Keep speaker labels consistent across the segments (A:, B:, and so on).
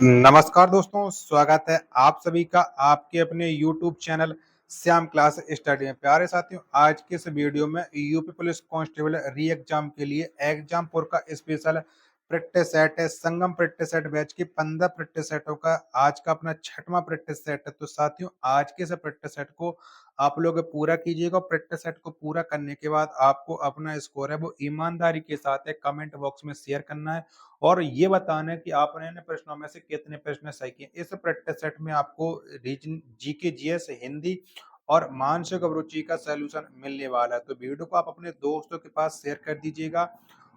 A: नमस्कार दोस्तों, स्वागत है आप सभी का आपके अपने YouTube channel Shyam class study में। प्यारे साथियों, आज के इस वीडियो में यूपी पुलिस कांस्टेबल री एग्जाम के लिए एग्जाम 4 का स्पेशल प्रैक्टिस सेट है। संगम प्रैक्टिस सेट बैच की 15 प्रैक्टिस सेटों का आज का अपना 6वां प्रैक्टिस सेट है। तो साथियों, आज के इस प्रैक्टिस सेट को आप लोग पूरा कीजिएगा। प्रैक्टिस सेट को पूरा करने के बाद आपको अपना स्कोर है वो ईमानदारी के साथ है कमेंट बॉक्स में शेयर करना है और ये बताना है कि आपने इन प्रश्नों में से कितने प्रश्न सही किए। इस प्रैक्टिस सेट में आपको रीजन जीके, जीएस, हिंदी और मानसिक अभिरुचि का सॉल्यूशन मिलने वाला है। तो वीडियो को आप अपने दोस्तों के पास शेयर कर दीजिएगा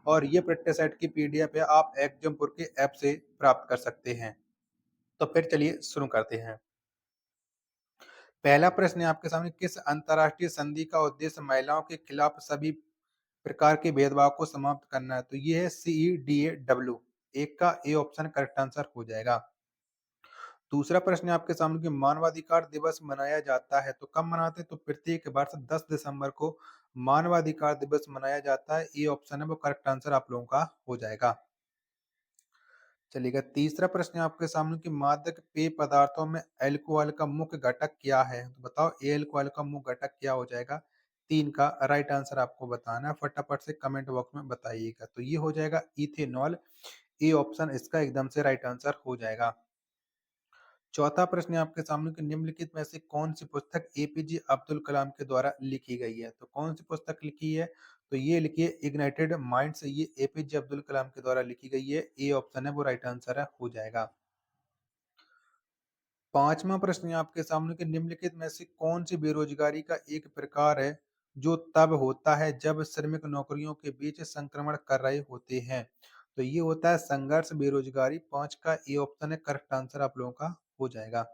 A: और ये प्रैक्टिस सेट की पीडीएफ है आप एग्जामपुर के ऐप से प्राप्त कर सकते हैं। तो फिर चलिए शुरू करते हैं। पहला प्रश्न है आपके सामने, किस अंतरराष्ट्रीय संधि का उद्देश्य महिलाओं के खिलाफ सभी प्रकार के भेदभाव को समाप्त करना है? तो ये है CEDAW। एक का ए ऑप्शन करेक्ट आंसर हो जाएगा। दूसरा प्रश्न है आपके सामने कि मानवाधिकार दिवस मनाया जाता है तो कब मनाते हैं? तो प्रत्येक वर्ष 10 दिसंबर को मानवाधिकार दिवस मनाया जाता है। ए ऑप्शन है वो करेक्ट आंसर आप लोगों का हो जाएगा। चलिएगा, तीसरा प्रश्न है आपके सामने कि मादक पेय पदार्थों में अल्कोहल का मुख्य घटक क्या है? तो बताओ ए अल्कोहल का मुख्य घटक क्या हो जाएगा? 3 का राइट आंसर आपको बताना है, फटाफट से कमेंट बॉक्स में बताइएगा। तो ये हो जाएगा इथेनॉल। ए ऑप्शन इसका एकदम से राइट आंसर हो जाएगा। चौथा प्रश्न है आपके सामने कि निम्नलिखित में से कौन सी पुस्तक एपीजे अब्दुल कलाम के द्वारा लिखी गई है? तो कौन सी पुस्तक लिखी है? तो ये लिखिए इग्नाइटेड माइंड्स। ये एपीजे अब्दुल कलाम के द्वारा लिखी गई है। ए ऑप्शन है वो राइट आंसर है हो जाएगा। पांचवा प्रश्न है आपके सामने कि निम्नलिखित में से कौन सी बेरोजगारी का एक प्रकार है जो तब होता है जब श्रमिक नौकरियों के बीच संक्रमण कर रहे होते हैं? तो ये होता है संघर्ष बेरोजगारी। 5 का ए ऑप्शन है करेक्ट आंसर आप लोगों का हो जाएगा।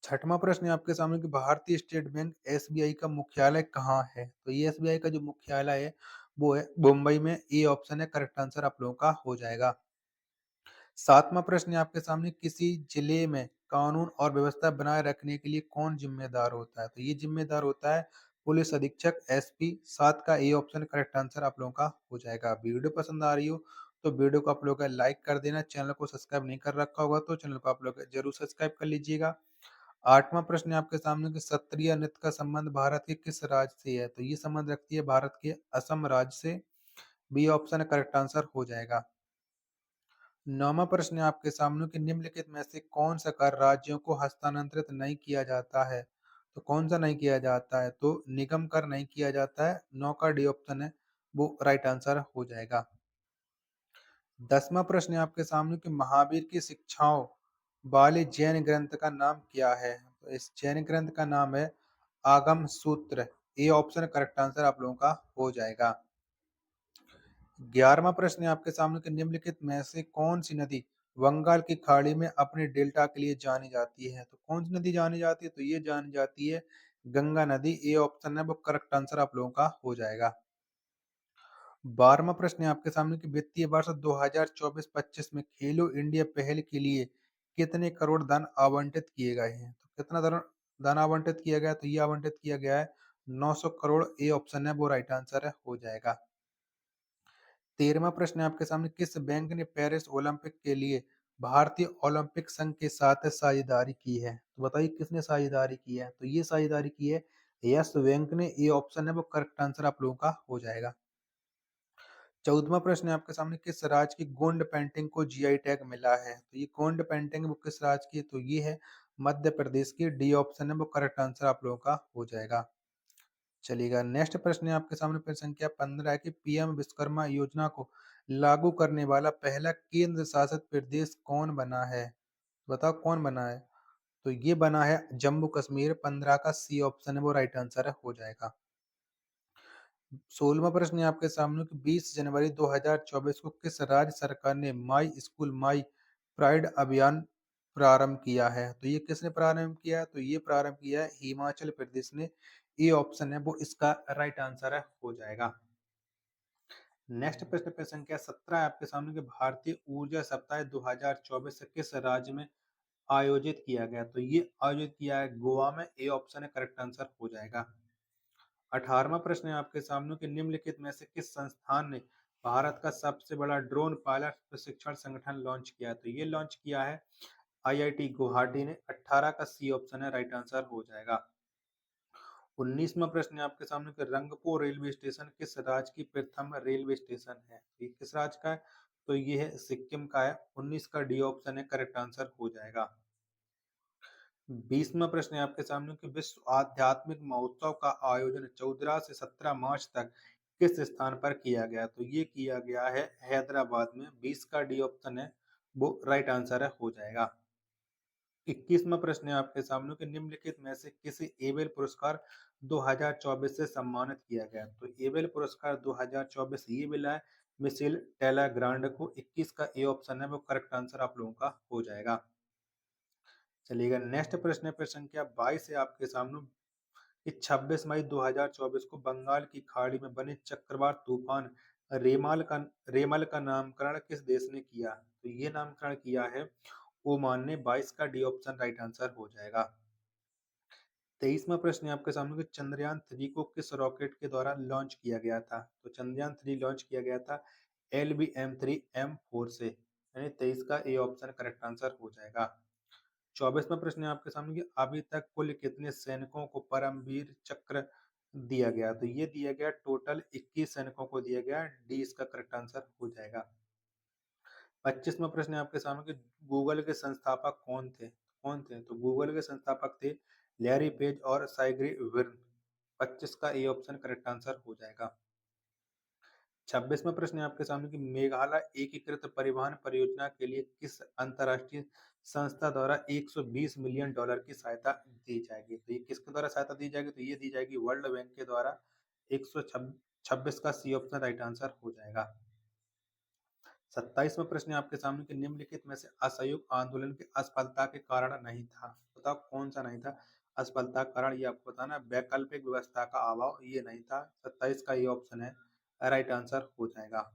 A: छठवां प्रश्न है आपके सामने कि भारतीय स्टेट बैंक एसबीआई का मुख्यालय कहाँ है? तो ये एसबीआई का जो मुख्यालय है वो है मुंबई में। ए ऑप्शन है करेक्ट आंसर आप लोगों का हो जाएगा। सातवां प्रश्न है आपके सामने, किसी जिले में कानून और व्यवस्था बनाए रखने के लिए कौन जिम्मेदार होता है? तो ये जिम्मेदार होता है पुलिस अधीक्षक, एसपी। 7 का ए ऑप्शन करेक्ट आंसर आप लोगों का हो जाएगा। वीडियो पसंद आ रही हो तो वीडियो को आप लोग लाइक कर देना। चैनल को सब्सक्राइब नहीं कर रखा होगा तो चैनल को आप लोग जरूर सब्सक्राइब कर लीजिएगा। आठवां प्रश्न है आपके सामने कि सत्रिय नृत्य का संबंध भारत के किस राज्य से है? तो ये संबंध रखती है भारत के असम राज्य से। बी ऑप्शन करेक्ट आंसर हो जाएगा। नौवां प्रश्न है आपके सामने कि निम्नलिखित में से कौन सा कर राज्यों को हस्तांतरित नहीं किया जाता है? तो कौन सा नहीं किया जाता है? तो निगम कर नहीं किया जाता है। 9 का डी ऑप्शन है वो राइट आंसर हो जाएगा। 10वां प्रश्न है आपके सामने कि महावीर की शिक्षाओं वाले जैन ग्रंथ का नाम क्या है? तो इस जैन ग्रंथ का नाम है आगम सूत्र। ए ऑप्शन करेक्ट आंसर आप लोगों का हो जाएगा। 11वां प्रश्न है आपके सामने कि निम्नलिखित में से कौन सी नदी बंगाल की खाड़ी में अपने डेल्टा के लिए जानी जाती है? तो कौन सी नदी जानी जाती है? तो ये जानी जाती है गंगा नदी। ए ऑप्शन है वो करेक्ट आंसर आप लोगों का हो जाएगा। 12वां प्रश्न है आपके सामने कि वित्तीय वर्ष 2024-25 में खेलो इंडिया पहल के लिए कितने करोड़ धन आवंटित किए गए हैं? तो कितना धन आवंटित किया गया? तो ये आवंटित किया गया है 900 करोड़। ए ऑप्शन है वो राइट आंसर है हो जाएगा। 13वां प्रश्न है आपके सामने, किस बैंक ने पेरिस ओलंपिक के लिए भारतीय ओलंपिक संघ के साथ साझेदारी की है? तो बताइए किसने साझेदारी की है? तो ये साझेदारी की है यस बैंक ने। ए ऑप्शन है वो करेक्ट आंसर आप लोगों का हो जाएगा। 14वां प्रश्न है आपके सामने, किस राज्य की गोंड पेंटिंग को जीआई टैग मिला है? तो ये गोंड पेंटिंग वो किस राज्य की है? तो ये है मध्य प्रदेश की। डी ऑप्शन है वो करेक्ट आंसर आप लोगों का हो जाएगा। चलिएगा, नेक्स्ट प्रश्न है आपके सामने प्रश्न संख्या 15 है कि पीएम विश्वकर्मा योजना को लागू करने वाला पहला केंद्र शासित प्रदेश कौन बना है? बताओ कौन बना है? तो ये बना है जम्मू कश्मीर। 15 का सी ऑप्शन है वो राइट आंसर है हो जाएगा। 16वां प्रश्न है आपके सामने कि 20 जनवरी 2024 को किस राज्य सरकार ने माई स्कूल माई प्राइड अभियान प्रारंभ किया है? तो ये किसने प्रारंभ किया है? तो ये प्रारंभ किया है हिमाचल प्रदेश ने। ए ऑप्शन है वो इसका राइट आंसर है हो जाएगा। नेक्स्ट प्रश्न पे संख्या 17 है आपके सामने कि भारतीय ऊर्जा सप्ताह 2024 से किस राज्य में आयोजित किया गया? तो ये आयोजित किया है गोवा में। ए ऑप्शन है करेक्ट आंसर हो जाएगा। 18वां प्रश्न है आपके सामने कि निम्नलिखित में से किस संस्थान ने भारत का सबसे बड़ा ड्रोन पायलट प्रशिक्षण संगठन लॉन्च किया, तो ये लॉन्च किया है आईआईटी गुवाहाटी ने। 18 का सी ऑप्शन है, राइट आंसर हो जाएगा। 19वां प्रश्न है आपके सामने कि रंगपुर रेलवे स्टेशन किस राज्य की प्रथम रेलवे स्टेशन है? ये किस राज्य का है? तो ये है सिक्किम का है। 19 का डी ऑप्शन है, करेक्ट आंसर हो जाएगा। 20वां प्रश्न है आपके सामने कि विश्व आध्यात्मिक महोत्सव का आयोजन 14 से 17 मार्च तक किस स्थान पर किया गया? तो ये किया गया है हैदराबाद में। 20 का डी ऑप्शन है, वो राइट आंसर है, हो जाएगा। 21वां प्रश्न है आपके सामने कि निम्नलिखित में से किसे एबेल पुरस्कार 2024 से सम्मानित किया गया? तो एबेल पुरस्कार 2024 ये मिला है मिशेल टेलाग्रांड को। 21 का ए ऑप्शन है, वो करेक्ट आंसर आप लोगों का हो जाएगा। चलिएगा, नेक्स्ट प्रश्न है प्रश्न संख्या 22 है आपके सामने कि 26 मई 2024 को बंगाल की खाड़ी में बने चक्रवात तूफान रेमाल का नामकरण किस देश ने किया? तो ये नामकरण किया है ओमान ने। 22 का डी ऑप्शन राइट आंसर हो जाएगा। 23वां प्रश्न है आपके सामने कि चंद्रयान 3 को किस रॉकेट के द्वारा लॉन्च किया गया था? तो चंद्रयान 3 लॉन्च किया गया था LVM-3 M4 से, यानी 23 का ए ऑप्शन करेक्ट आंसर हो जाएगा। 24वां प्रश्न है आपके सामने कि अभी तक कुल कितने सैनिकों को परमवीर चक्र दिया गया? तो ये दिया गया टोटल 21 सैनिकों को दिया गया। डी इसका करेक्ट आंसर हो जाएगा। 25वां प्रश्न है आपके सामने कि गूगल के संस्थापक कौन थे? तो गूगल के संस्थापक थे लैरी पेज और साइग्री विर्न। 25 का ए ऑप्शन करेक्ट आंसर हो जाएगा। 26वां प्रश्न है आपके सामने कि मेघालय एकीकृत परिवहन परियोजना के लिए किस अंतरराष्ट्रीय संस्था द्वारा 120 मिलियन डॉलर की सहायता दी जाएगी? तो ये किसके द्वारा सहायता दी जाएगी? तो ये दी जाएगी वर्ल्ड बैंक के द्वारा। 126 का सी ऑप्शन राइट आंसर हो जाएगा। 27वां प्रश्न है आपके सामने कि निम्नलिखित में से असहयोग आंदोलन की असफलता के कारण नहीं था? बताओ कौन सा नहीं था असफलता का कारण? ये आपको बताना। वैकल्पिक व्यवस्था का अभाव, ये नहीं था। 27 का ये ऑप्शन है, राइट आंसर हो जाएगा।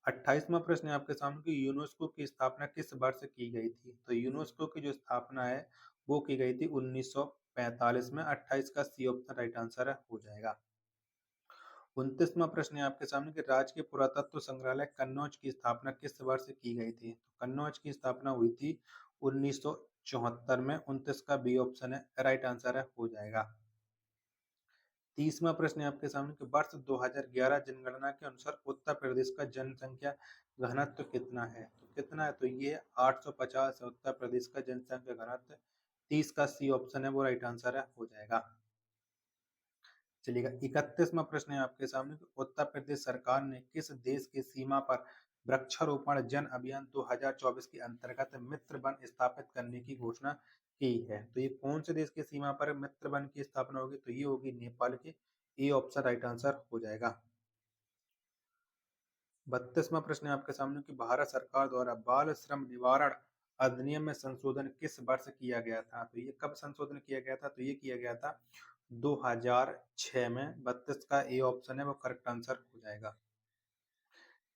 A: 28वां प्रश्न है आपके सामने कि यूनेस्को की स्थापना किस वर्ष की गई थी? तो यूनेस्को की जो स्थापना है वो की गई थी 1945 में। 28 का सी ऑप्शन राइट आंसर है, हो जाएगा। 29वां प्रश्न है आपके सामने कि राजकीय पुरातत्व संग्रहालय कन्नौज की स्थापना किस वर्ष की गई थी? तो कन्नौज की स्थापना हुई थी 1974 में। 29 का बी ऑप्शन है, राइट आंसर है, हो जाएगा। 30वां प्रश्न है आपके सामने कि वर्ष 2011 जनगणना के अनुसार उत्तर प्रदेश का जनसंख्या घनत्व कितना है? तो कितना है? तो ये 850 है उत्तर प्रदेश का जनसंख्या घनत्व। 30 का सी ऑप्शन है, वो राइट आंसर है, हो जाएगा। चलिएगा, 31वां प्रश्न है आपके सामने कि उत्तर प्रदेश सरकार ने किस देश की सीमा पर वृक्षारोपण जन अभियान 2024 के अंतर्गत मित्र वन स्थापित करने की घोषणा की है? तो ये कौन से देश की सीमा पर मित्र वन की स्थापना होगी? तो ये होगी नेपाल की। ए ऑप्शन राइट आंसर हो जाएगा। 32वां प्रश्न है आपके सामने कि भारत सरकार द्वारा बाल श्रम निवारण अधिनियम में संशोधन किस वर्ष किया गया था? तो ये कब संशोधन किया गया था? तो ये किया गया था 2006 में। 32 का ए ऑप्शन है, वो करेक्ट आंसर हो जाएगा।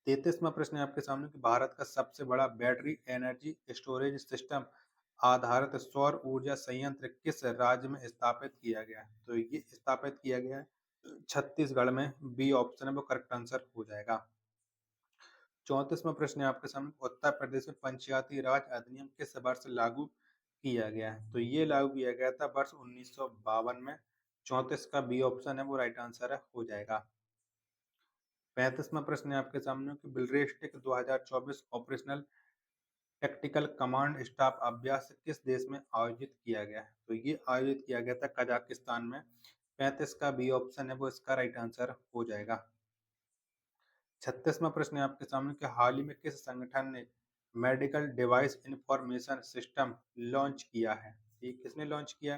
A: 33वां प्रश्न है आपके सामने कि भारत का सबसे बड़ा बैटरी एनर्जी स्टोरेज सिस्टम आधारित सौर ऊर्जा संयंत्र किस राज्य में स्थापित किया गया है? तो ये स्थापित किया गया है छत्तीसगढ़ में। बी ऑप्शन है, वो करेक्ट आंसर हो जाएगा। 34वां प्रश्न है आपके सामने उत्तर प्रदेश में पंचायती राज अधिनियम किस वर्ष लागू किया गया है? तो ये लागू किया गया था वर्ष 1952 में। 34 का बी ऑप्शन है, वो राइट आंसर है, हो जाएगा। 35वां प्रश्न है आपके सामने कि बिलरेस्टिक 2024 ऑपरेशनल टैक्टिकल कमांड स्टाफ अभ्यास किस देश में आयोजित किया गया है? तो ये आयोजित किया गया था कजाकिस्तान में। 35 का बी ऑप्शन है, वो इसका राइट आंसर हो जाएगा। 36वां प्रश्न है आपके सामने कि हाल ही में किस संगठन ने medical device information system launch किया है? ये किसने लॉन्च किया?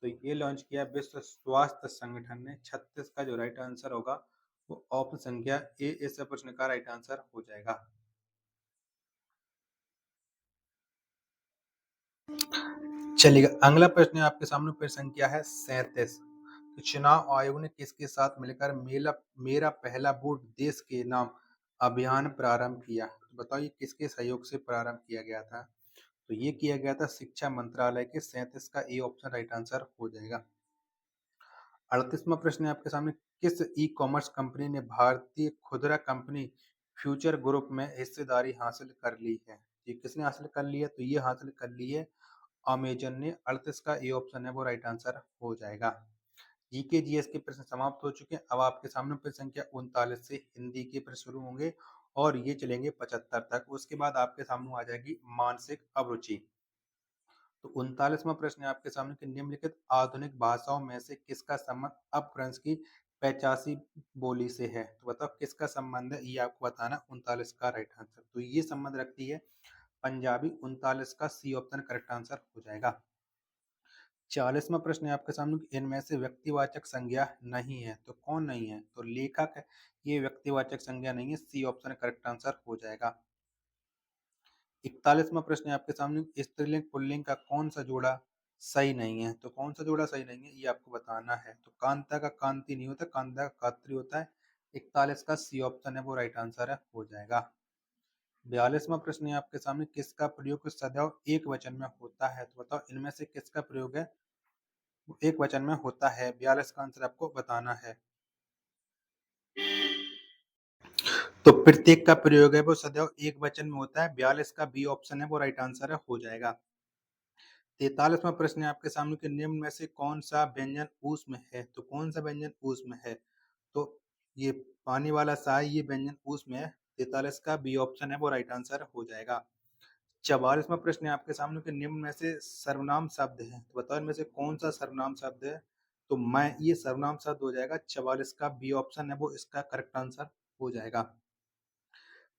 A: तो ये लॉन्च किया विश्व स्वास्थ्य संगठन ने। 36 का जो राइट आंसर होगा वो ऑप्शन संख्या ए इस प्रश्न का राइट आंसर हो जाएगा। चलिए, अगला प्रश्न है आपके सामने, प्रश्न संख्या है 37। तो चुनाव आयोग ने किसके साथ मिलकर मेरा पहला वोट देश के नाम अभियान प्रारंभ किया? तो बताइए किसके सहयोग से प्रारंभ किया गया था? तो ये किया गया था शिक्षा मंत्रालय के। 37 का ए ऑप्शन राइट आंसर हो जाएगा। 38वां प्रश्न है आपके सामने, किस ई-कॉमर्स कंपनी ने भारतीय खुदरा कंपनी फ्यूचर ग्रुप में हिस्सेदारी हासिल कर ली है? ये किसने हासिल कर ली है? तो ये हासिल कर ली है अमेज़न ने। 38 का ए ऑप्शन है वो राइट आंसर हो जाएगा। जीके जीएस के प्रश्न समाप्त हो चुके हैं। अब आपके सामने प्रश्न संख्या 39 से हिंदी के प्रश्न शुरू होंगे और ये चलेंगे 75 तक। उसके बाद आपके सामने आ जाएगी मानसिक अभिरुचि। तो 39वां प्रश्न है आपके सामने कि निम्नलिखित आधुनिक भाषाओं में से किसका संबंध अपभ्रंश की 85 बोली से है? तो बताओ किसका संबंध है, ये आपको बताना। 39 का राइट आंसर तो ये संबंध रखती है पंजाबी। 39 का सी ऑप्शन करेक्ट आंसर हो जाएगा। 40वां प्रश्न है आपके सामने कि इनमें से व्यक्तिवाचक संज्ञा नहीं है, तो कौन नहीं है? तो लेखक है, ये व्यक्तिवाचक संज्ञा नहीं है। सी ऑप्शन करेक्ट आंसर हो जाएगा। 41वां प्रश्न है आपके सामने, स्त्रीलिंग पुल्लिंग का कौन सा जोड़ा सही नहीं है? तो कौन सा जोड़ा सही नहीं है, ये आपको बताना है। तो कांता का कांति नहीं होता, कांता का कात्री होता है। 41 का सी ऑप्शन है वो राइट आंसर है, हो जाएगा। 42वां प्रश्न है आपके सामने, किसका प्रयोग सदैव एक वचन में होता है? तो बताओ इनमें से किसका प्रयोग है वो एक वचन में होता है? 42 का आंसर आपको बताना है। तो प्रत्येक का प्रयोग है वो सदैव एक वचन में होता है। 42 का बी ऑप्शन है वो राइट आंसर है, हो जाएगा। 43वां प्रश्न है आपके सामने कि निम्न में से कौन सा व्यंजन ऊष्म है? तो कौन सा व्यंजन ऊष्म है? तो ये पानी वाला सा है, ये व्यंजन ऊष्म है। 43 का बी ऑप्शन है वो राइट आंसर हो जाएगा। 44वां प्रश्न है आपके सामने कि निम्न में से सर्वनाम शब्द है, तो बताओ इनमें से कौन सा सर्वनाम शब्द है? तो मैं, ये सर्वनाम शब्द हो जाएगा। 44 का बी ऑप्शन है वो इसका करेक्ट आंसर हो जाएगा।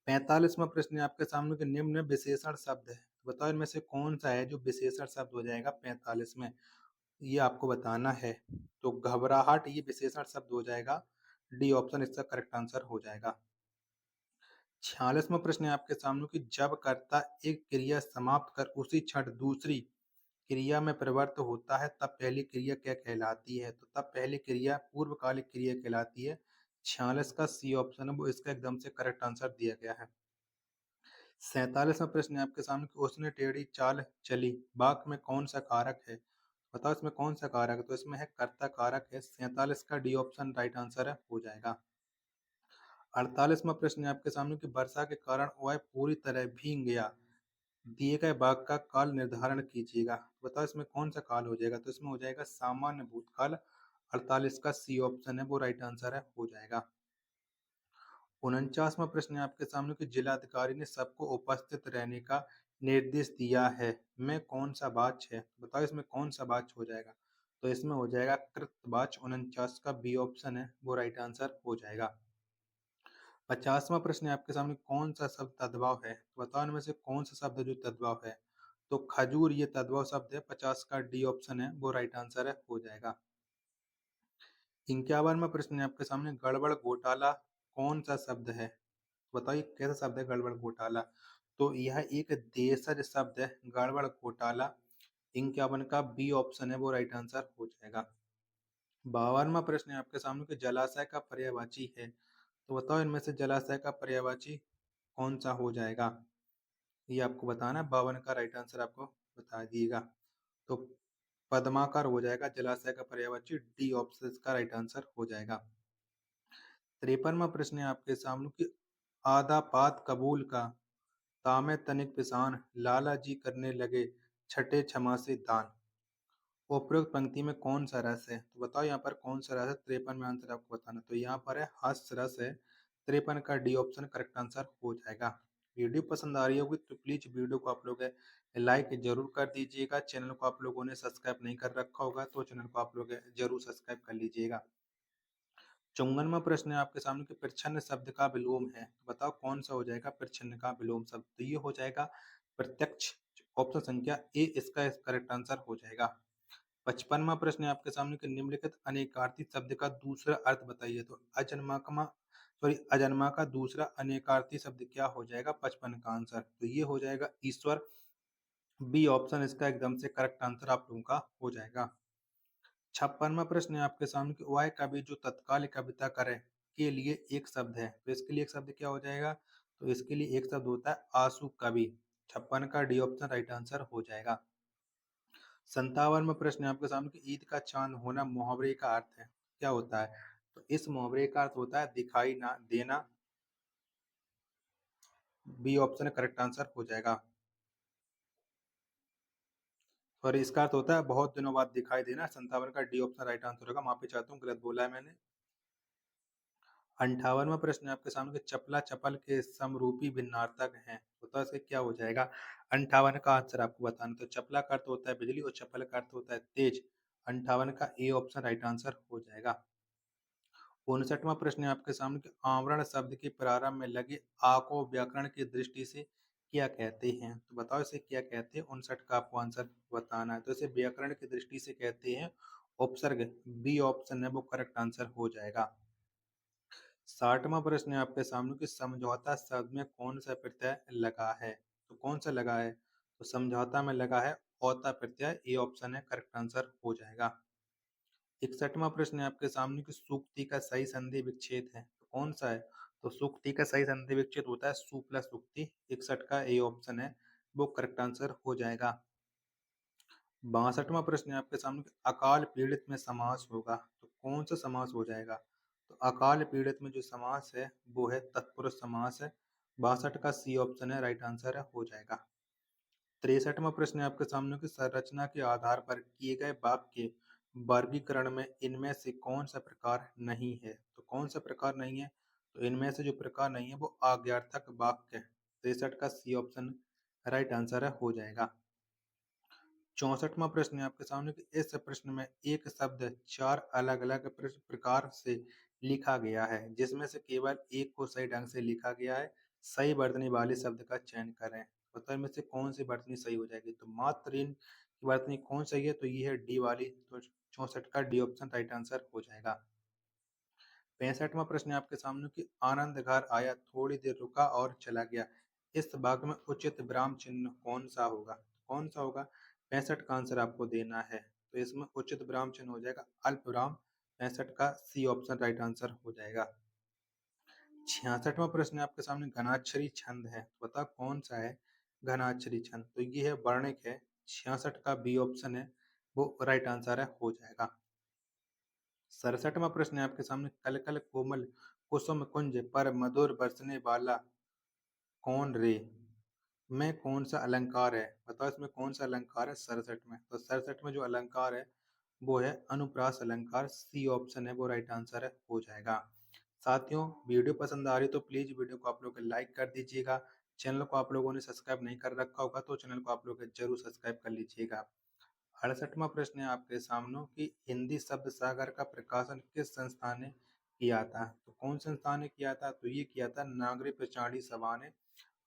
A: 45वां प्रश्न है आपके सामने कि निम्न विशेषण शब्द है, तो बताओ इनमें से कौन सा है जो विशेषण शब्द हो जाएगा 45 में? ये आपको बताना है। तो घबराहट ये विशेषण शब्द हो जाएगा। डी ऑप्शन इसका करेक्ट आंसर हो जाएगा। 46वां प्रश्न है आपके सामने कि जब कर्ता एक क्रिया समाप्त कर उसी क्षण दूसरी क्रिया में परिवर्त होता है तब पहली क्रिया क्या कहलाती है? तो तब पहली क्रिया पूर्वकालिक क्रिया कहलाती है। 46 का सी ऑप्शन है वो इसका एकदम से करेक्ट आंसर दिया गया है। 47वां प्रश्न है आपके सामने कि उसने टेढ़ी चाल चली, वाक्य में कौन सा कारक है? बताओ इसमें कौन सा कारक है? तो इसमें है कर्ता कारक है। 47 का डी ऑप्शन राइट आंसर है, हो जाएगा। 48वां प्रश्न है आपके सामने कि वर्षा के कारण वह पूरी तरह भीग गया, दिए गए वाक्य का काल निर्धारण कीजिएगा। बताओ इसमें कौन सा काल हो जाएगा? तो इसमें हो जाएगा सामान्य भूतकाल। 48 का सी ऑप्शन है वो राइट आंसर है, हो जाएगा। 49वां प्रश्न है आपके सामने कि जिलाधिकारी ने सबको उपस्थित रहने का निर्देश दिया है, में कौन सा वाच्य है? बताओ इसमें कौन सा वाच्य हो जाएगा? तो इसमें हो जाएगा कृतवाच्य। 49 का बी ऑप्शन है वो राइट आंसर हो जाएगा। 50वां प्रश्न है आपके सामने, कौन सा शब्द तद्भव है? तो बताओ इनमें से कौन सा शब्द है जो तद्भव है? तो खजूर ये तद्भव शब्द है। 50 का डी ऑप्शन है वो राइट आंसर है, हो जाएगा। 51वां प्रश्न है आपके सामने, गड़बड़ घोटाला कौन सा शब्द है? बताइए कैसा शब्द है गड़बड़ घोटाला? तो यह एक देशज शब्द है, गड़बड़ घोटाला। 51 का बी ऑप्शन है वो राइट आंसर हो जाएगा। 52वां प्रश्न है आपके सामने कि जलाशय का पर्यायवाची है, तो बताओ इनमें से जलाशय का पर्यायवाची कौन सा हो जाएगा? ये आपको बताना है। 52 का राइट आंसर आपको बता दिएगा। तो पद्माकर हो जाएगा जलाशय का पर्यायवाची। डी ऑप्शन का राइट आंसर हो जाएगा। 53वां प्रश्न है आपके सामने कि आधा पात कबूल का तामे तनिक पिसान लाला जी करने लगे छठे क्षमा से दान। उपरोक्त पंक्ति में कौन सा रस है? तो बताओ यहाँ पर कौन सा रस है? 53 में आंसर आपको बताना। तो यहाँ पर है हास्य रस है। 53 का डी ऑप्शन करेक्ट आंसर हो जाएगा। वीडियो पसंद आ रही होगी तो प्लीज वीडियो को आप लोग लाइक जरूर कर दीजिएगा। चैनल को आप लोगों ने सब्सक्राइब नहीं कर रखा होगा तो चैनल को आप लोग जरूर सब्सक्राइब कर लीजिएगा। 54वां प्रश्न है आपके सामने कि प्रच्छन्न शब्द का विलोम है, तो बताओ कौन सा हो जाएगा प्रच्छन्न का विलोम शब्द? तो ये हो जाएगा प्रत्यक्ष। ऑप्शन संख्या ए इसका करेक्ट आंसर हो जाएगा। 55वां प्रश्न है आपके सामने कि निम्नलिखित अनेकार्थी शब्द का दूसरा अर्थ बताइए। तो अजन्मा का दूसरा अनेकार्थी शब्द क्या हो जाएगा? 55 का आंसर तो ये हो जाएगा ईश्वर। बी ऑप्शन इसका एकदम से करेक्ट आंसर आप लोगों का हो जाएगा। 56वां प्रश्न है आपके सामने कि वह कवि जो तत्काल कविता करे के लिए एक शब्द है, तो इसके लिए एक शब्द क्या हो जाएगा? तो इसके लिए एक शब्द होता है आशु कवि। 56 का डी ऑप्शन राइट आंसर हो जाएगा। 57वां प्रश्न है आपके सामने कि ईद का चांद होना मुहावरे का अर्थ है, क्या होता है? तो इस मुहावरे का अर्थ होता है दिखाई ना देना। बी ऑप्शन करेक्ट आंसर हो जाएगा। और इसका अर्थ होता है बहुत दिनों बाद दिखाई देना। 57 का डी ऑप्शन राइट आंसर होगा। माफी चाहता हूँ, गलत बोला है मैंने। 58वां प्रश्न है आपके सामने कि चपला चपल के समरूपी भिन्नार्थक हैं। तो इसका क्या हो जाएगा? 58 का आंसर आपको बताना। तो चपला का अर्थ होता है बिजली और चपल का अर्थ होता है तेज। 58 का ए ऑप्शन राइट आंसर हो जाएगा। 59वां प्रश्न है आपके सामने कि आवरण शब्द के प्रारंभ में लगे आ को व्याकरण की दृष्टि से क्या कहते हैं? तो बताओ इसे क्या कहते हैं? 59 का आपको आंसर बताना है। तो इसे व्याकरण की दृष्टि से कहते हैं उपसर्ग। बी ऑप्शन है वो करेक्ट आंसर हो जाएगा। 60वां प्रश्न है आपके सामने कि समझौता शब्द में कौन सा प्रत्यय लगा है? तो कौन सा लगा है? तो समझौता में लगा है औता प्रत्यय। ए ऑप्शन है करेक्ट आंसर हो जाएगा। 61वां प्रश्न है आपके सामने कि सूक्ति का सही संधि विच्छेद है। तो कौन सा है? तो सूक्ति का सही संधि विच्छेद होता है सु प्लस सूक्ति। 61 का ए ऑप्शन है वो करेक्ट आंसर हो जाएगा। 62वां प्रश्न है आपके सामने कि अकाल पीड़ित में समास होगा। तो कौन सा समास हो जाएगा? तो अकाल पीड़ित में जो समास है वो है तत्पुरुष समास है। 62 का सी ऑप्शन है राइट आंसर है हो जाएगा। 63वां प्रश्न है आपके सामने कि संरचना के आधार पर किए गए वाक्य के वर्गीकरण में इनमें से कौन सा प्रकार नहीं है? तो कौन सा प्रकार नहीं है? तो इनमें से जो प्रकार नहीं है वो आज्ञार्थक वाक्य है। 63 का सी ऑप्शन राइट आंसर है हो जाएगा। 64वां प्रश्न है आपके सामने कि इस प्रश्न में एक शब्द चार अलग अलग प्रकार से लिखा गया है जिसमें से केवल एक को सही ढंग से लिखा गया है। सही वर्तनी वाले शब्द का चयन करें। बताओ इनमें से कौन सी वर्तनी सही हो जाएगी? तो मातृन की वर्तनी कौन सही है? तो ये है डी वाली। तो 64 का डी ऑप्शन राइट आंसर हो जाएगा। 65वां प्रश्न है आपके सामने कि आनंद घर आया थोड़ी देर रुका और चला गया। इस भाग में उचित विराम चिन्ह कौन सा होगा? कौन सा होगा? 65 का आंसर आपको देना है। तो इसमें उचित विराम चिन्ह हो जाएगा अल्प विराम। 65 का सी ऑप्शन राइट आंसर हो जाएगा। 66वां प्रश्न है आपके सामने घनाक्षरी छंद है। तो बताओ कौन सा है घनाक्षरी छंद? तो ये है वर्णिक है। 66 का बी ऑप्शन है वो राइट आंसर है हो जाएगा। 67वां प्रश्न है आपके सामने कल कल कोमल कुसुम कुंज पर मधुर बरसने वाला कौन रे में कौन सा अलंकार है? बताओ इसमें कौन सा अलंकार है 67 में? तो 67 में जो अलंकार है वो है अनुप्रास अलंकार। सी ऑप्शन है वो राइट आंसर है हो जाएगा। साथियों, वीडियो पसंद आ रही तो प्लीज वीडियो को आप लोग लाइक कर दीजिएगा। चैनल को आप लोगों ने सब्सक्राइब नहीं कर रखा होगा तो चैनल को आप लोग जरूर सब्सक्राइब कर लीजिएगा। 68वां प्रश्न है आपके सामने कि हिंदी शब्द सागर का प्रकाशन किस संस्थान ने किया था? तो कौन संस्थान ने किया था? तो ये किया था नागरिक प्रचारणी सभा ने।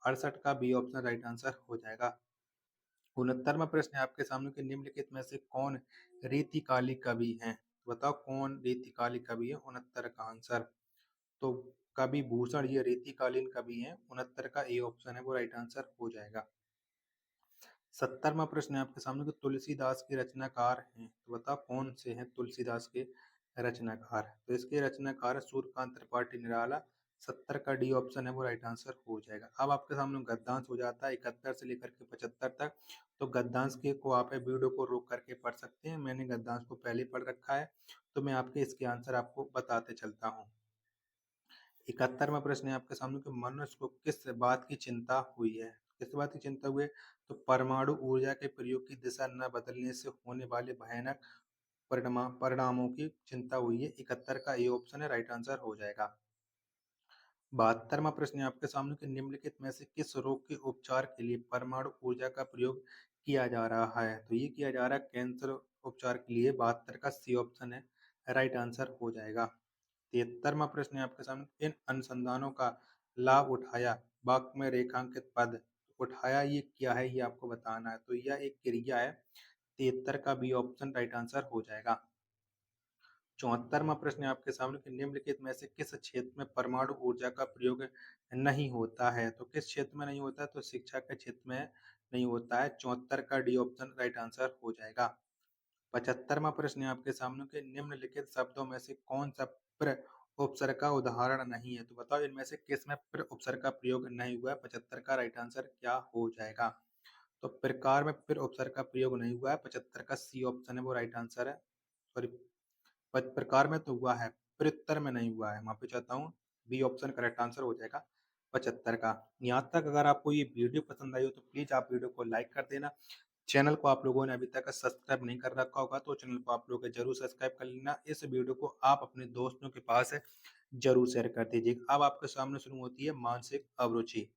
A: 68 का बी ऑप्शन राइट आंसर हो जाएगा। 69वां प्रश्न है आपके सामने कि निम्नलिखित में से कौन रीतिकाली कवि हैं? तो बताओ कौन रीतिकाली कवि है? 69 का आंसर तो कवि भूषण ये रीतिकालीन कवि हैं। 69 का ए ऑप्शन है वो राइट आंसर हो जाएगा। 70वां प्रश्न है आपके सामने कि तुलसीदास के रचनाकार हैं। तो बताओ कौन से हैं तुलसीदास के रचनाकार? तो इसके रचनाकार है सूर्यकांत त्रिपाठी निराला। 70 का डी ऑप्शन है वो राइट आंसर हो जाएगा। अब आपके सामने गद्यांश हो जाता है 71 से लेकर के 75 तक। तो गद्यांश के को आप वीडियो को रोक करके पढ़ सकते हैं। मैंने गद्यांश को पहले पढ़ रखा है तो मैं आपके इसके आंसर आपको बताते चलता हूँ। 71वां प्रश्न है आपके सामने कि मनुष्य को किस बात की चिंता हुई है? किस बात की चिंता हुई है? तो परमाणु ऊर्जा के प्रयोग की दिशा न बदलने से होने वाले भयानक परिणामों की चिंता हुई है। 71 का ए ऑप्शन है राइट आंसर हो जाएगा। 72वां प्रश्न है आपके सामने कि निम्नलिखित में से किस रोग के उपचार के लिए परमाणु ऊर्जा का प्रयोग किया जा रहा है? तो ये किया जा रहा है कैंसर उपचार के लिए। 72 का सी ऑप्शन है राइट आंसर हो जाएगा। 73वां प्रश्न है आपके सामने इन अनुसंधानों का लाभ उठाया वाक्य में रेखांकित पद। उठाया ये क्या है ये आपको बताना है। तो यह एक क्रिया है। 73 का बी ऑप्शन राइट आंसर हो जाएगा। 74वां प्रश्न है आपके सामने कि निम्नलिखित में से किस क्षेत्र में परमाणु ऊर्जा का प्रयोग नहीं होता है? तो किस क्षेत्र में नहीं होता है? तो शिक्षा के क्षेत्र में नहीं होता है। 74 का डी ऑप्शन राइट आंसर हो जाएगा। 75वां प्रश्न है आपके सामने कि निम्नलिखित शब्दों में से कौन सा प्र उपसर्ग का उदाहरण नहीं है? तो बताओ इनमें से किस में प्र उपसर्ग का प्रयोग नहीं हुआ है? 75 का राइट आंसर क्या हो जाएगा? तो प्रकार में प्र उपसर्ग का प्रयोग नहीं हुआ है। 75 का सी ऑप्शन है वो राइट आंसर है। सॉरी, प्रकार में तो हुआ है, प्रत्युत्तर में नहीं हुआ है। माफ़ी चाहता हूँ, बी ऑप्शन करेक्ट आंसर हो जाएगा 75 का। यहाँ तक अगर आपको ये वीडियो पसंद आई हो तो प्लीज़ आप वीडियो को लाइक कर देना। चैनल को आप लोगों ने अभी तक सब्सक्राइब नहीं कर रखा होगा तो चैनल को आप लोग ज़रूर सब्सक्राइब कर लेना। इस वीडियो को आप अपने दोस्तों के पास ज़रूर शेयर कर दीजिएगा। अब आपके सामने शुरू होती है मानसिक अभिरुचि।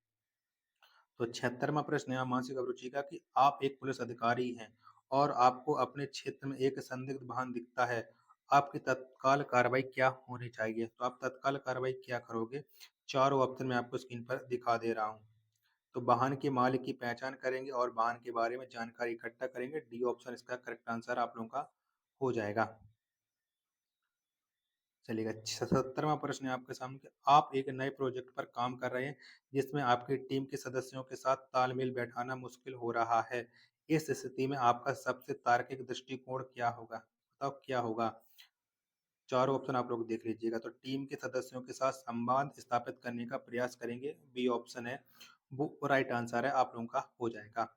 A: तो 76वां प्रश्न है मानसिक अभिरुचि का कि आप एक पुलिस अधिकारी हैं और आपको अपने क्षेत्र में एक संदिग्ध वाहन दिखता है। आपकी तत्काल कार्रवाई क्या होनी चाहिए? तो आप तत्काल कार्रवाई क्या करोगे? चारों ऑप्शन मैं आपको स्क्रीन पर दिखा दे रहा हूँ। तो वाहन के मालिक की पहचान करेंगे और वाहन के बारे में जानकारी इकट्ठा करेंगे। डी ऑप्शन इसका करेक्ट आंसर आप लोगों का हो जाएगा। चलिएगा 77वां प्रश्न है आपके सामने कि आप एक नए प्रोजेक्ट पर काम कर रहे हैं जिसमें आपकी टीम के सदस्यों के साथ तालमेल बैठाना मुश्किल हो रहा है। इस स्थिति में आपका सबसे तार्किक दृष्टिकोण क्या होगा? बताओ क्या होगा? चारों ऑप्शन आप लोग देख लीजिएगा। तो टीम के सदस्यों के साथ संवाद स्थापित करने का प्रयास करेंगे। बी ऑप्शन है वो राइट आंसर है आप लोगों का हो जाएगा।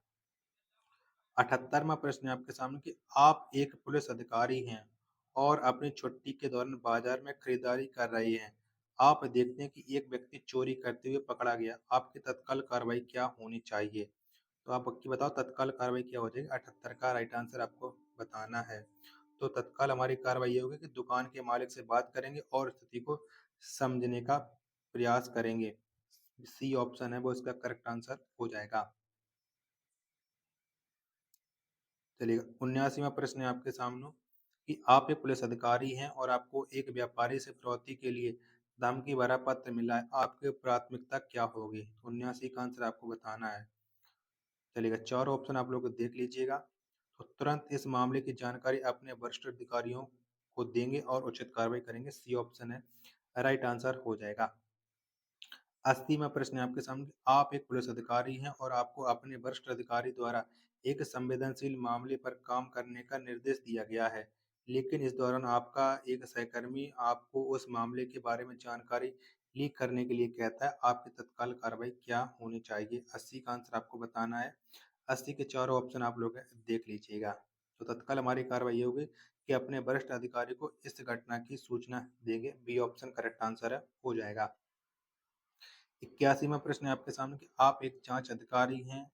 A: 78वां प्रश्न है आपके सामने कि आप एक पुलिस अधिकारी हैं और अपनी छुट्टी के दौरान बाजार में खरीदारी कर रहे हैं। आप देखते हैं कि एक व्यक्ति चोरी करते हुए पकड़ा गया। आपकी तत्काल कार्रवाई क्या होनी चाहिए? तो आप पक्की बताओ तत्काल कार्रवाई क्या हो जाएगी? 78 का राइट आंसर आपको बताना है। तो तत्काल हमारी कार्रवाई ये होगी कि दुकान के मालिक से बात करेंगे और स्थिति को समझने का प्रयास करेंगे। सी ऑप्शन है वो इसका करेक्ट आंसर हो जाएगा। चलिए 79वां प्रश्न है आपके सामने कि आप एक पुलिस अधिकारी हैं और आपको एक व्यापारी से फिरौती के लिए धमकी भरा पत्र मिला है। आपकी प्राथमिकता क्या होगी? 79 का आंसर आपको बताना है। चलिएगा 4 ऑप्शन आप लोग देख लीजिएगा। तो तुरंत इस मामले की जानकारी अपने वरिष्ठ अधिकारियों को देंगे और उचित कार्रवाई करेंगे। सी ऑप्शन है राइट आंसर हो जाएगा। 80वां प्रश्न है आपके सामने। आप एक पुलिस अधिकारी हैं और आपको अपने वरिष्ठ अधिकारी द्वारा एक संवेदनशील मामले पर काम करने का निर्देश दिया गया है, लेकिन इस दौरान आपका एक सहकर्मी आपको उस मामले के बारे में जानकारी लीक करने के लिए कहता है। आपकी तत्काल कार्रवाई क्या होनी चाहिए? 80 का आंसर आपको बताना है। 80 के चारों ऑप्शन आप लोग देख लीजिएगा। तो तत्काल हमारी कार्रवाई ये होगी कि अपने वरिष्ठ अधिकारी को इस घटना की सूचना देंगे। बी ऑप्शन करेक्ट आंसर है हो जाएगा। 81वां प्रश्न है आपके सामने कि आप एक जांच अधिकारी हैं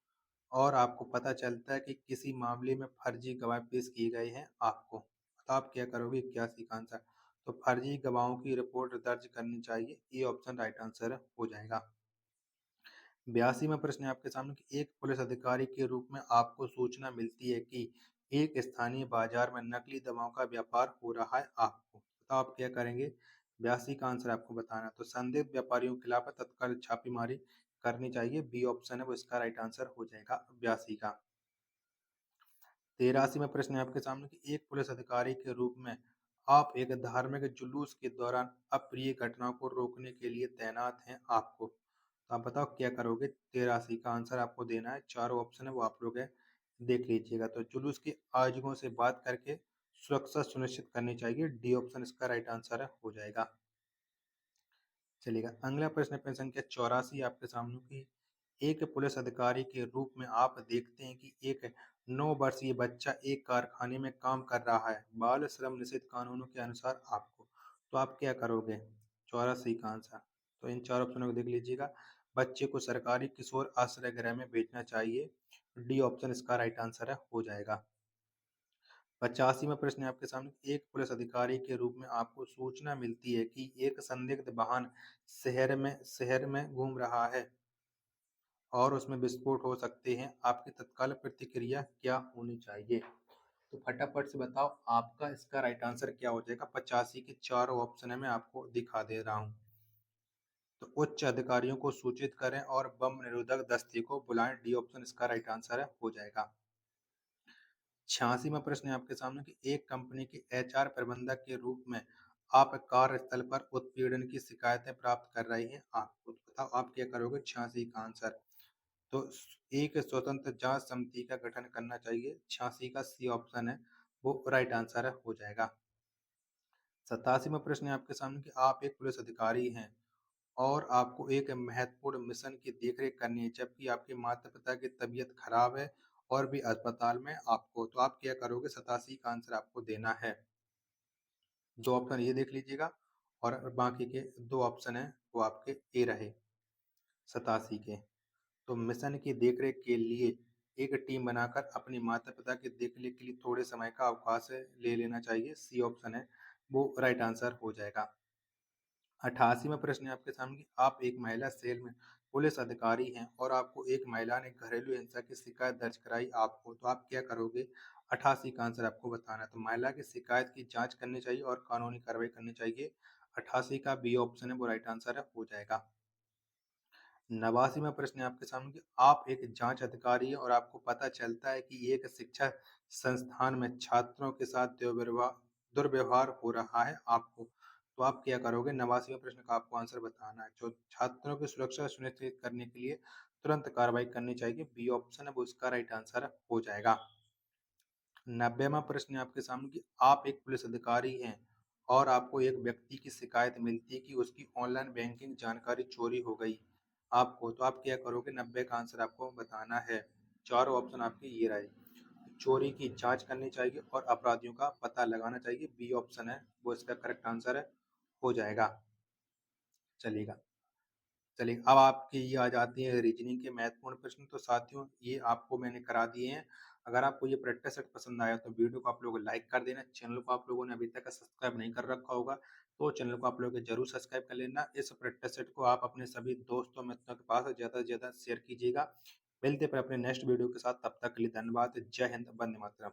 A: और आपको पता चलता है कि किसी मामले में फर्जी गवाह पेश किए गए हैं आपको। तो आप क्या करोगे? 81 का आंसर। तो फर्जी गवाहों की रिपोर्ट दर्ज करनी चाहिए। ये ऑप्शन राइट आंसर हो जाएगा। 82वां प्रश्न है आपके सामने कि एक पुलिस अधिकारी के रूप में आपको सूचना मिलती है कि एक स्थानीय बाजार में नकली दवाओं का व्यापार हो रहा है आपको। बताओ आप क्या करेंगे? 82 का आंसर आपको बताना है। तो संदिग्ध व्यापारियों के खिलाफ तत्काल छापेमारी करनी चाहिए। बी ऑप्शन है वो इसका राइट आंसर हो जाएगा 82 का। 83वां प्रश्न है आपके सामने कि एक पुलिस अधिकारी के रूप में आप एक धार्मिक जुलूस के दौरान अप्रिय घटनाओं को रोकने के लिए तैनात हैं आपको। तो आप बताओ क्या करोगे? 83 का आंसर आपको देना है। चारों ऑप्शन है वो आप लोग देख लीजिएगा। तो जुलूस के आयोजकों से बात करके सुरक्षा सुनिश्चित करनी चाहिए। डी ऑप्शन इसका राइट आंसर है हो जाएगा। चलिएगा अगला प्रश्न है प्रश्न संख्या 84 आपके सामने की एक पुलिस अधिकारी के रूप में आप देखते हैं कि एक 9 वर्षीय बच्चा एक कारखाने में काम कर रहा है। बाल श्रम निषेध कानूनों के अनुसार आपको तो आप क्या करोगे? 84 का आंसर। तो इन चार ऑप्शनों को देख लीजिएगा। बच्चे को सरकारी किशोर आश्रय गृह में भेजना चाहिए। डी ऑप्शन इसका राइट आंसर है हो जाएगा। 85वां प्रश्न है आपके सामने एक पुलिस अधिकारी के रूप में आपको सूचना मिलती है कि एक संदिग्ध वाहन शहर में घूम रहा है और उसमें विस्फोट हो सकते हैं। आपकी तत्काल प्रतिक्रिया क्या होनी चाहिए? तो फटाफट से बताओ आपका इसका राइट आंसर क्या हो जाएगा? 85 के चारों ऑप्शन है मैं आपको दिखा दे रहा हूँ। तो उच्च अधिकारियों को सूचित करें और बम निरोधक दस्ते को बुलाएं। डी ऑप्शन इसका राइट आंसर है हो जाएगा। 86वां प्रश्न है आपके सामने कि एक कंपनी के एचआर प्रबंधक के रूप में आप कार्यस्थल पर उत्पीड़न की शिकायतें प्राप्त कर रहे हैं आपको। तो बताओ आप क्या करोगे? 86 का आंसर। तो एक स्वतंत्र जांच समिति का गठन करना चाहिए। 86 का सी ऑप्शन है वो राइट आंसर है हो जाएगा। 87वां प्रश्न है आपके सामने कि आप एक पुलिस अधिकारी हैं और आपको एक महत्वपूर्ण मिशन की देखरेख करनी है जबकि आपके माता पिता की तबीयत खराब है और भी अस्पताल में आपको। तो आप क्या करोगे? 87 का आंसर आपको देना है। 2 ऑप्शन ये देख लीजिएगा और बाकी के 2 ऑप्शन हैं वो आपके ए रहे 87 के। तो मिशन की देखरेख के लिए एक टीम बनाकर अपने माता-पिता की देखरेख के लिए थोड़े समय का अवकाश ले लेना चाहिए। सी ऑप्शन है वो राइट आंसर हो जाएगा। 88वां प्रश्न है आपके सामने कि आप एक महिला सेल में पुलिस अधिकारी हैं और आपको एक महिला ने घरेलू हिंसा की शिकायत दर्ज कराई आपको, तो आप क्या करोगे? 88 का आंसर आपको बताना है। तो महिला की शिकायत की जाँच करनी चाहिए और कानूनी कार्रवाई करनी चाहिए। 88 का बी ऑप्शन है वो राइट आंसर है, हो जाएगा। 89वां प्रश्न है आपके सामने कि आप एक जांच अधिकारी हैं और आपको पता चलता है कि एक शिक्षा संस्थान में छात्रों के साथ दुर्व्यवहार हो रहा है आपको, तो आप क्या करोगे? 89वें प्रश्न का आपको आंसर बताना है। जो छात्रों की सुरक्षा सुनिश्चित करने के लिए तुरंत कार्रवाई करनी चाहिए। बी ऑप्शन है वो इसका राइट आंसर हो जाएगा। 90वां प्रश्न है आपके सामने कि आप एक पुलिस अधिकारी हैं और आपको एक व्यक्ति की शिकायत मिलती है कि उसकी ऑनलाइन बैंकिंग जानकारी चोरी हो गई आपको, तो आप क्या करोगे? 90 का आंसर आपको बताना है। चारों ऑप्शन आपके ये रहे। चोरी की जांच करनी चाहिए और अपराधियों का पता लगाना चाहिए। बी ऑप्शन है वो इसका करेक्ट आंसर है, हो जाएगा। चलेगा। चलिए, अब आपकी ये आ जाती है रीजनिंग के महत्वपूर्ण प्रश्न। तो साथियों ये आपको मैंने करा दिए हैं। अगर आपको ये प्रैक्टिस सेट पसंद आया तो वीडियो को आप लोग लाइक कर देना। चैनल को आप लोगों ने अभी तक सब्सक्राइब नहीं कर रखा होगा तो चैनल को आप लोग जरूर सब्सक्राइब कर लेना। इस प्रैक्टिस सेट को आप अपने सभी दोस्तों मित्रों के पास ज़्यादा से ज़्यादा शेयर कीजिएगा। मिलते हैं फिर अपने नेक्स्ट वीडियो के साथ, तब तक के लिए धन्यवाद। जय हिंद, वंदे मातरम।